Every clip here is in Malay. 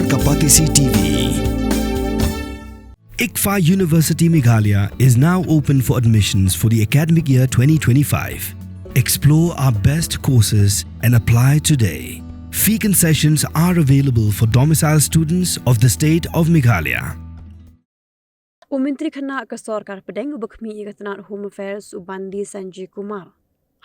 Kapatisi TV. ICFA University Meghalaya is now open for admissions for the academic year 2025. Explore our best courses and apply today. Fee concessions are available for domicile students of the state of Meghalaya. Myntri Khynnah ke Sorkar Pdeng ubakmi ikatan Home Affairs ubandi Sanjay Kumar.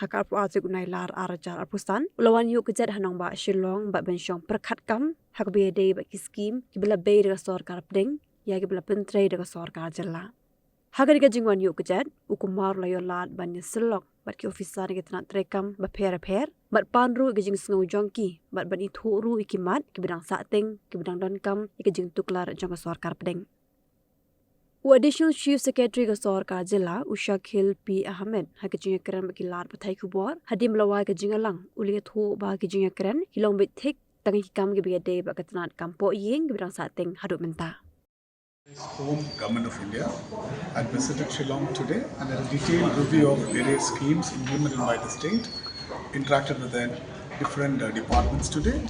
Hakar puatik unai lar arajar arpusan ulawan yuk kejet hanong ba Shillong ba bensyong perkat kam hak bede ba Skhim kibla bay de Sorkar Pdeng ya kibla Pyntrei de Sorkar jella. Hagar ke jingwan yuk kejet ukumar layo lat ban selok bat ki officer ke tanat trekam ba per bat panru ke jing sngo jongki bat ban ithuru ikimat ki bidang sateng ki bidang donkam ke jing tuklar jong Sorkar Pdeng. Additional Chief Secretary ke Sorkar Jilla Ushakil P. Ahmed hakijinga keren bagi lar patai kubor hadim lawai ke jingalang uliat ho ba kijinga keren hilong betik tangi kam ke biade ba ketanat kampo ying ke bidang sateng haduk menta. Home Government of India had visited Shillong today and had a detailed review of various schemes implemented by the state, interacted with the different departments today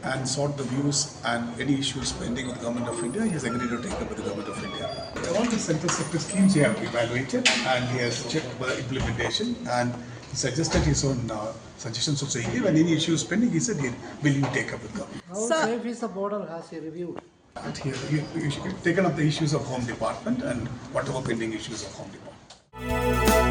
and sought the views and any issues pending with the Government of India. He has agreed to take up with the Government of India. All the central sector schemes he has evaluated and he has checked the implementation and he suggested his own suggestions also. He gave and any issues pending, he said, will you take up with government? How safe is the border? Has he reviewed? And he taken up the issues of Home Department and whatever pending issues of Home Department.